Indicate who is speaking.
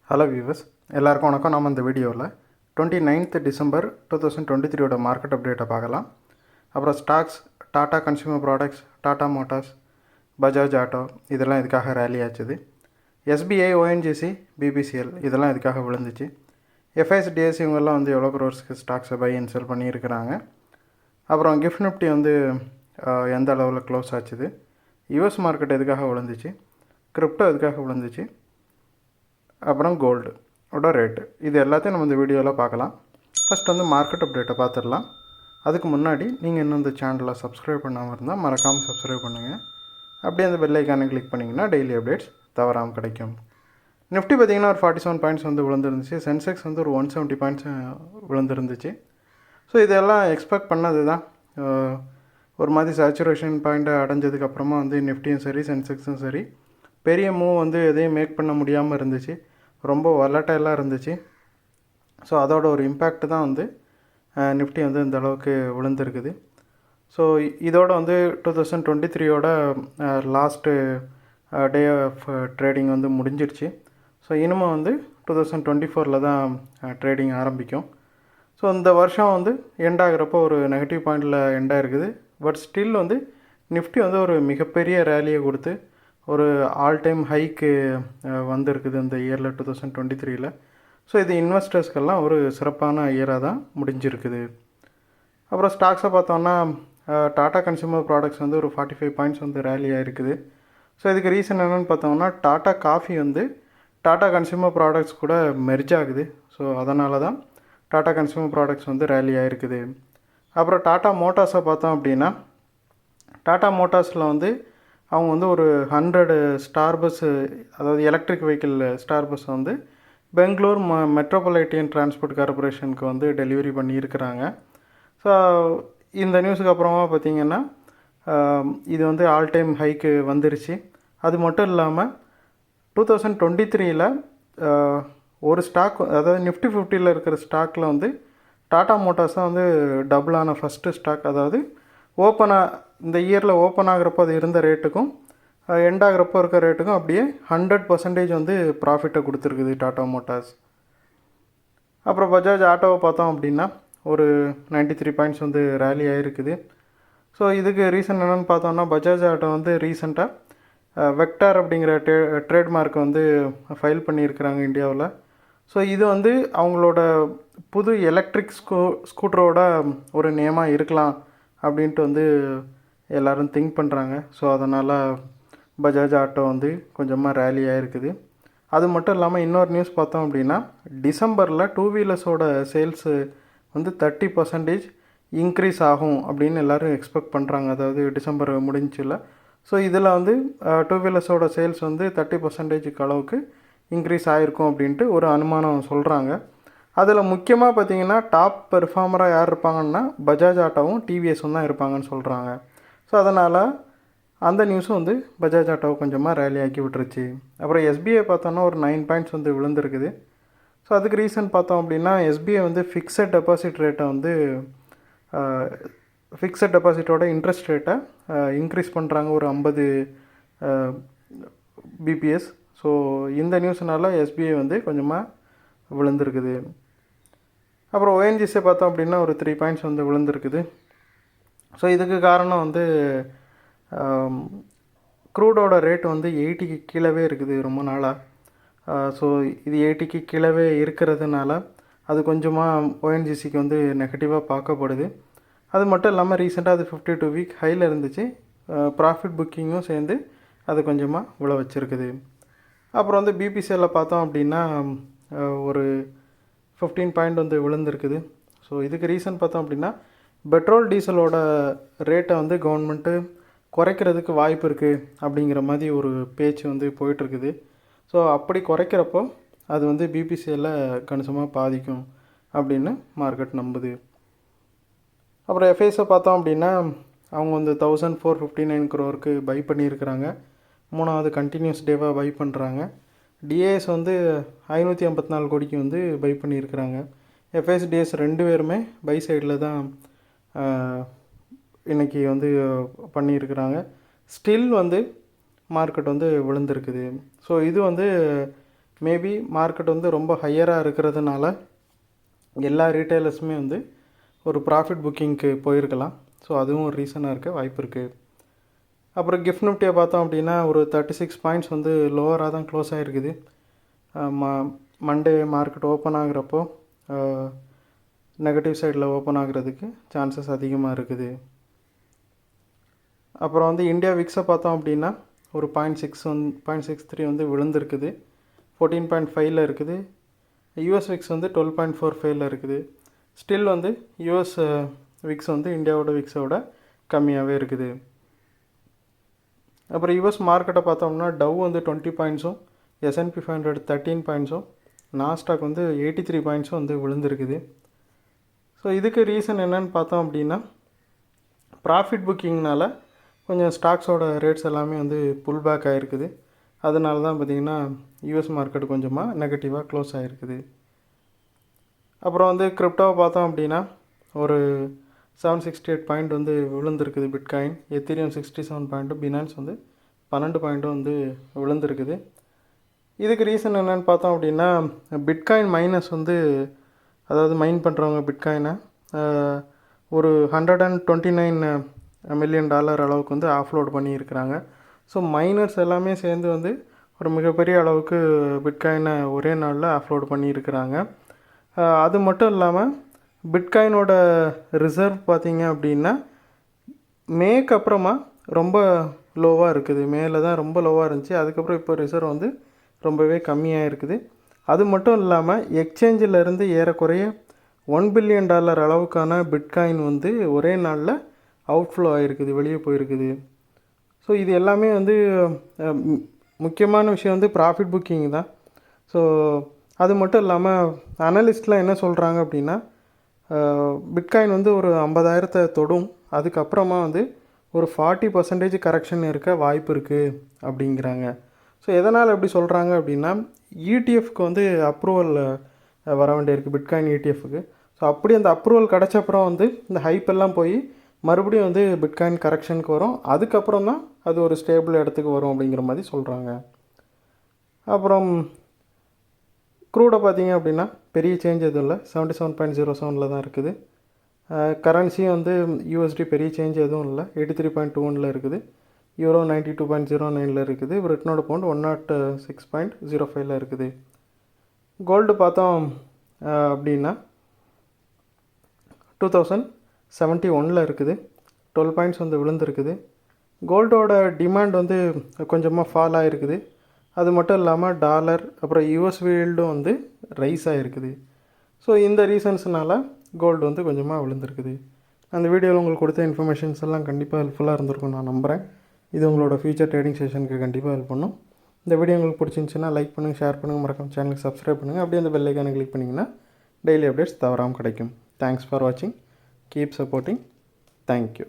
Speaker 1: Hello viewers, எல்லாருக்கும் வணக்கம். நம்ம இந்த வீடியோவில் 29th டிசம்பர் 2023 மார்க்கெட் அப்டேட்டை பார்க்கலாம். அப்புறம் stocks, Tata consumer products, Tata Motors, Bajaj auto இதெல்லாம் இதுக்காக ரேலி ஆச்சுது. எஸ்பிஐ, ஓஎன்ஜிசி, பிபிசிஎல் இதெல்லாம் இதுக்காக விழுந்துச்சு. எஃப்ஐஎஸ்டிஎஸ் இவங்கெல்லாம் வந்து எவ்வளோ க்ரோர்ஸ்க்கு ஸ்டாக்ஸை பை அண்ட் செல் பண்ணியிருக்கிறாங்க. அப்புறம் கிஃப்ட் நிஃப்டி வந்து எந்த அளவில் க்ளோஸ் ஆச்சுது, யூஎஸ் மார்க்கெட் எதுக்காக விழுந்துச்சு, கிரிப்டோ எதுக்காக விழுந்துச்சு, அப்புறம் கோல்டு ஓட ரேட்டு, இது எல்லாத்தையும் நம்ம இந்த வீடியோவில் பார்க்கலாம். ஃபஸ்ட் வந்து மார்க்கெட் அப்டேட்டை பார்த்துடலாம். அதுக்கு முன்னாடி நீங்கள் இன்னும் இந்த சேனலை சப்ஸ்கிரைப் பண்ணாமல் இருந்தால் மறக்காமல் சப்ஸ்கிரைப் பண்ணுங்கள். அப்படியே அந்த பெல் ஐக்கானை கிளிக் பண்ணிங்கன்னா டெய்லி அப்டேட்ஸ் தவறாமல் கிடைக்கும். நிஃப்டி பார்த்திங்கன்னா ஒரு 47 பாயிண்ட்ஸ் வந்து விழுந்துருந்துச்சு. சென்செக்ஸ் வந்து ஒரு 170 பாயிண்ட்ஸ் விழுந்துருந்துச்சு. ஸோ இதெல்லாம் எக்ஸ்பெக்ட் பண்ணது தான். ஒரு மாதிரி சேச்சுரேஷன் பாயிண்ட்டை அடைஞ்சதுக்கப்புறமா வந்து நிஃப்டியும் சரி சென்செக்ஸும் சரி பெரிய மூவ் வந்து எதையும் மேக் பண்ண முடியாமல் இருந்துச்சு. ரொம்ப வலட்டைலாக இருந்துச்சு. ஸோ அதோட ஒரு இம்பேக்ட் தான் வந்து நிஃப்டி வந்து இந்த அளவுக்கு விழுந்திருக்குது. ஸோ இதோட வந்து 2023யோட லாஸ்ட்டு டே ஆஃப் ட்ரேடிங் வந்து முடிஞ்சிருச்சு. ஸோ இனிமேல் வந்து 2024 தான் ட்ரேடிங் ஆரம்பிக்கும். ஸோ இந்த வருஷம் வந்து எண்ட் ஆகிறப்போ ஒரு நெகட்டிவ் பாயிண்டில் எண்ட் ஆகிருக்குது. பட் ஸ்டில் வந்து நிஃப்டி வந்து ஒரு மிகப்பெரிய ரேலியை கொடுத்து ஒரு ஆல் டைம் ஹைக்கு வந்திருக்குது இந்த இயரில் 2023. ஸோ இது இன்வெஸ்டர்ஸ்க்கெல்லாம் ஒரு சிறப்பான இயராக தான் முடிஞ்சிருக்குது. அப்புறம் ஸ்டாக்ஸை பார்த்தோன்னா டாடா கன்சியூமர் ப்ராடக்ட்ஸ் வந்து ஒரு 45 பாயிண்ட்ஸ் வந்து ரேலி ஆகிருக்குது. ஸோ இதுக்கு ரீசன் என்னென்னு பார்த்தோம்னா டாடா காஃபி வந்து டாடா கன்சியூமர் ப்ராடக்ட்ஸ் கூட மெர்ஜ் ஆகுது. ஸோ அதனால தான் டாடா கன்சியூமர் ப்ராடக்ட்ஸ் வந்து ரேலி ஆகிருக்குது. அப்புறம் டாடா மோட்டார்ஸை பார்த்தோம் அப்படின்னா டாடா மோட்டார்ஸில் வந்து அவங்க வந்து ஒரு 100 ஸ்டார் பஸ்ஸு, அதாவது எலக்ட்ரிக் வெஹிக்கிள் ஸ்டார் பஸ் வந்து பெங்களூர் மெட்ரோபாலிட்டியன் டிரான்ஸ்போர்ட் கார்பரேஷனுக்கு வந்து டெலிவரி பண்ணியிருக்கிறாங்க. ஸோ இந்த நியூஸுக்கு அப்புறமா பார்த்திங்கன்னா இது வந்து ஆல் டைம் ஹைக்கு வந்துருச்சு. அது மட்டும் இல்லாமல் 2023 ஒரு ஸ்டாக், அதாவது நிஃப்டி 50 இருக்கிற ஸ்டாக்கில் வந்து டாடா மோட்டார்ஸ் தான் வந்து டபுளான ஃபஸ்ட்டு ஸ்டாக். அதாவது இந்த இயரில் ஓப்பன் ஆகிறப்போ அது இருந்த ரேட்டுக்கும் எண்ட் ஆகிறப்போ இருக்க ரேட்டுக்கும் அப்படியே 100% வந்து ப்ராஃபிட்டை கொடுத்துருக்குது டாடா மோட்டார்ஸ். அப்புறம் பஜாஜ் ஆட்டோவை பார்த்தோம் அப்படின்னா ஒரு 93 பாயிண்ட்ஸ் வந்து ரேலி ஆகிருக்குது. ஸோ இதுக்கு ரீசன் என்னென்னு பார்த்தோம்னா பஜாஜ் ஆட்டோ வந்து ரீசெண்டாக வெக்டார் அப்படிங்கிற ட்ரேட்மார்க் வந்து ஃபைல் பண்ணியிருக்கிறாங்க இந்தியாவில். ஸோ இது வந்து அவங்களோட புது எலக்ட்ரிக் ஸ்கூட்டரோட ஒரு நேமாக இருக்கலாம் அப்படின்ட்டு வந்து எல்லோரும் திங்க் பண்ணுறாங்க. ஸோ அதனால் பஜாஜ் ஆட்டோ வந்து கொஞ்சமாக ரேலி ஆகிருக்குது. அது மட்டும் இல்லாமல் இன்னொரு நியூஸ் பார்த்தோம் அப்படின்னா டிசம்பரில் 2 வீலர்ஸோட சேல்ஸு வந்து 30% இன்க்ரீஸ் ஆகும் அப்படின்னு எல்லோரும் எக்ஸ்பெக்ட் பண்ணுறாங்க. அதாவது டிசம்பர் முடிஞ்சில்ல. ஸோ இதில் வந்து 2 வீலர்ஸோட சேல்ஸ் வந்து 30% அளவுக்கு இன்க்ரீஸ் ஆகிருக்கும் அப்படின்ட்டு ஒரு அனுமானம் சொல்கிறாங்க. அதில் முக்கியமாக பார்த்திங்கன்னா டாப் பெர்ஃபார்மராக யார் இருப்பாங்கன்னா பஜாஜ் ஆட்டோவும் டிவிஎஸும் தான் இருப்பாங்கன்னு சொல்கிறாங்க. ஸோ அதனால் அந்த நியூஸும் வந்து பஜாஜ் ஆட்டோவை கொஞ்சமாக ரேலி ஆக்கி விட்டுருச்சு. அப்புறம் எஸ்பிஐ பார்த்தோன்னா ஒரு 9 பாயிண்ட்ஸ் வந்து விழுந்திருக்குது. ஸோ அதுக்கு ரீசன் பார்த்தோம் அப்படின்னா எஸ்பிஐ வந்து ஃபிக்ஸட் டெபாசிட் ரேட்டை வந்து ஃபிக்ஸட் டெபாசிட்டோட இன்ட்ரெஸ்ட் ரேட்டை இன்க்ரீஸ் பண்ணுறாங்க ஒரு 50 பிபிஎஸ். ஸோ இந்த நியூஸ்னால் எஸ்பிஐ வந்து கொஞ்சமாக விழுந்திருக்குது. அப்புறம் ஓஎன்ஜிசியை பார்த்தோம் அப்படின்னா ஒரு 3 பாயிண்ட்ஸ் வந்து விழுந்திருக்குது. ஸோ இதுக்கு காரணம் வந்து க்ரூடோட ரேட் வந்து 80க்கு கீழவே இருக்குது ரொம்ப நாளாக. ஸோ இது 80க்கு கீழவே இருக்கிறதுனால அது கொஞ்சமாக ஓஎன்ஜிசிக்கு வந்து நெகட்டிவாக பார்க்கப்படுது. அது மட்டும் இல்லாமல் ரீசெண்டாக அது 52 வீக் ஹையில் இருந்துச்சு. ப்ராஃபிட் புக்கிங்கும் சேர்ந்து அது கொஞ்சமாக விழ வச்சுருக்குது. அப்புறம் வந்து பிபிசிஎல்லில் பார்த்தோம் அப்படின்னா ஒரு 15 பாயிண்ட் வந்து விழுந்திருக்குது. ஸோ இதுக்கு ரீசன் பார்த்தோம் அப்படின்னா பெட்ரோல் டீசலோட ரேட்டை வந்து கவர்மெண்ட்டு குறைக்கிறதுக்கு வாய்ப்பு இருக்குது அப்படிங்கிற மாதிரி ஒரு பேச்சு வந்து போயிட்டுருக்குது. ஸோ அப்படி குறைக்கிறப்போ அது வந்து பிபிசிஎல்லில் கணிசமாக பாதிக்கும் அப்படின்னு மார்க்கெட் நம்புது. அப்புறம் எஃப்ஐஎஸை பார்த்தோம் அப்படின்னா அவங்க வந்து 1459 crore பை பண்ணியிருக்கிறாங்க. 3வது கண்டினியூஸ் டேவாக பை பண்ணுறாங்க. டிஏஎஸ் வந்து 584 கோடிக்கு வந்து பை பண்ணியிருக்கிறாங்க. எஃப்எஸ்டிஎஸ் 2 பேருமே பை சைடில் தான் இன்றைக்கி வந்து பண்ணியிருக்கிறாங்க. ஸ்டில் வந்து மார்க்கெட் வந்து விழுந்திருக்குது. ஸோ இது வந்து மேபி மார்க்கெட் வந்து ரொம்ப ஹையராக இருக்கிறதுனால எல்லா ரீட்டைலர்ஸுமே வந்து ஒரு ப்ராஃபிட் புக்கிங்க்கு போயிருக்கலாம். ஸோ அதுவும் ஒரு ரீசனாக இருக்க வாய்ப்பு இருக்குது. அப்புறம் கிஃப்ட் நிஃப்டியை பார்த்தோம் அப்படின்னா ஒரு 36 பாயிண்ட்ஸ் வந்து லோவராக தான் க்ளோஸ் ஆகிருக்குது. மண்டே மார்க்கெட் ஓப்பன் ஆகுறப்போ நெகட்டிவ் சைடில் ஓப்பன் ஆகுறதுக்கு சான்சஸ் அதிகமாக இருக்குது. அப்புறம் வந்து இந்தியா விக்ஸை பார்த்தோம் அப்படின்னா ஒரு 0.63 வந்து விழுந்திருக்குது. 14.5 இருக்குது. யூஎஸ் விக்ஸ் வந்து 12.45 இருக்குது. ஸ்டில் வந்து யூஎஸ் விக்ஸ் வந்து இந்தியாவோட விக்ஸோட கம்மியாகவே இருக்குது. அப்புறம் யூஎஸ் மார்க்கெட்டை பார்த்தோம்னா டவ் வந்து 20 பாயிண்ட்ஸும், S&P 500 13 பாயிண்ட்ஸும், நாஸ்டாக் வந்து 83 பாயிண்ட்ஸும் வந்து விழுந்திருக்குது. ஸோ இதுக்கு ரீசன் என்னன்னு பார்த்தோம் அப்படின்னா ப்ராஃபிட் புக்கிங்னால் கொஞ்சம் ஸ்டாக்ஸோட ரேட்ஸ் எல்லாமே வந்து புல் பேக் ஆகிருக்குது. அதனால தான் பார்த்திங்கன்னா யூஎஸ் மார்க்கெட் கொஞ்சமாக நெகட்டிவாக க்ளோஸ் ஆகிருக்குது. அப்புறம் வந்து கிரிப்டோவை பார்த்தோம் அப்படின்னா ஒரு 768 பாயிண்ட் வந்து விழுந்திருக்குது பிட்காயின். எத்தீரியம் 67 பாயிண்ட்டும், பினான்ஸ் வந்து 12 பாயிண்ட்டும் வந்து விழுந்திருக்குது. இதுக்கு ரீசன் என்னென்னு பார்த்தோம் அப்படின்னா பிட்காயின் மைனஸ் வந்து, அதாவது மைன் பண்ணுறவங்க பிட்காயினை ஒரு $129 மில்லியன் அளவுக்கு வந்து ஆஃப்லோட் பண்ணியிருக்கிறாங்க. ஸோ மைனர்ஸ் எல்லாமே சேர்ந்து வந்து ஒரு மிகப்பெரிய அளவுக்கு பிட்காயினை ஒரே நாளில் ஆஃப்லோட் பண்ணியிருக்கிறாங்க. அது மட்டும் இல்லாமல் பிட்காயினோட ரிசர்வ் பார்த்திங்க அப்படின்னா மேக்கு அப்புறமா ரொம்ப லோவாக இருக்குது. மேலே தான் ரொம்ப லோவாக இருந்துச்சு. அதுக்கப்புறம் இப்போ ரிசர்வ் வந்து ரொம்பவே கம்மியாக இருக்குது. அது மட்டும் இல்லாமல் எக்ஸ்சேஞ்சிலேருந்து ஏறக்குறைய $1 பில்லியன் அளவுக்கான பிட்காயின் வந்து ஒரே நாளில் அவுட்ஃப்ளோ ஆகிருக்குது, வெளியே போயிருக்குது. ஸோ இது எல்லாமே வந்து முக்கியமான விஷயம் வந்து ப்ராஃபிட் புக்கிங் தான். ஸோ அது மட்டும் இல்லாமல் அனலிஸ்ட்லாம் என்ன சொல்கிறாங்க அப்படின்னா பிட்காயின் வந்து ஒரு 50,000 தொடும், அதுக்கப்புறமா வந்து ஒரு 40% கரெக்ஷன் இருக்க வாய்ப்பு இருக்குது அப்படிங்கிறாங்க. ஸோ எதனால் எப்படி சொல்கிறாங்க அப்படின்னா இடிஎஃப்க்கு வந்து அப்ரூவல் வர வேண்டியிருக்கு, பிட்காயின் இடிஎஃப்க்கு. ஸோ அப்படி அந்த அப்ரூவல் கிடச்சப்புறம் வந்து இந்த ஹைப் எல்லாம் போய் மறுபடியும் வந்து பிட்காயின் கரெக்ஷனுக்கு வரும். அதுக்கப்புறம் தான் அது ஒரு ஸ்டேபிள் இடத்துக்கு வரும் அப்படிங்கிற மாதிரி சொல்கிறாங்க. அப்புறம் க்ரூடை பார்த்திங்க அப்படின்னா பெரிய சேஞ்ச் எதுவும் இல்லை, 77.07 தான் இருக்குது. கரன்சியும் வந்து யூஎஸ்டி பெரிய சேஞ்ச் எதுவும் இல்லை, 83.21 இருக்குது. யூரோ 92.09 இருக்குது. பிரிட்டனோட பவுண்ட் 106.05 இருக்குது. கோல்டு பார்த்தோம் அப்படின்னா 2071 இருக்குது. 12 பாயிண்ட்ஸ் வந்து விழுந்துருக்குது. கோல்டோட டிமாண்ட் வந்து கொஞ்சமாக ஃபால் ஆகிருக்குது. அது மட்டும் இல்லாமல் டாலர் அப்புறம் யூஎஸ் வீல்டும் வந்து ரைஸ் ஆகிருக்குது. ஸோ இந்த ரீசன்ஸ்னால் கோல்டு வந்து கொஞ்சமாக விழுந்திருக்குது. அந்த வீடியோவில் உங்களுக்கு கொடுத்த இன்ஃபர்மேஷன்ஸ் எல்லாம் கண்டிப்பாக ஹெல்ப்ஃபுல்லாக இருந்திருக்கும் நான் நம்புகிறேன். இது உங்களோட ஃபியூச்சர் ட்ரேடிங் செஷனுக்கு கண்டிப்பாக ஹெல்ப் பண்ணும். இந்த வீடியோ உங்களுக்கு பிடிச்சிருந்துச்சுன்னா லைக் பண்ணுங்கள், ஷேர் பண்ணுங்கள், மறக்காம சேனலுக்கு சப்ஸ்கிரைப் பண்ணுங்கள். அப்படியே அந்த பெல் ஐக்கானை கிளிக் பண்ணிங்கன்னா டெய்லி அப்டேட்ஸ் தவறாமல் கிடைக்கும். தேங்க்ஸ் ஃபார் வாட்சிங். Keep supporting. தேங்க்யூ.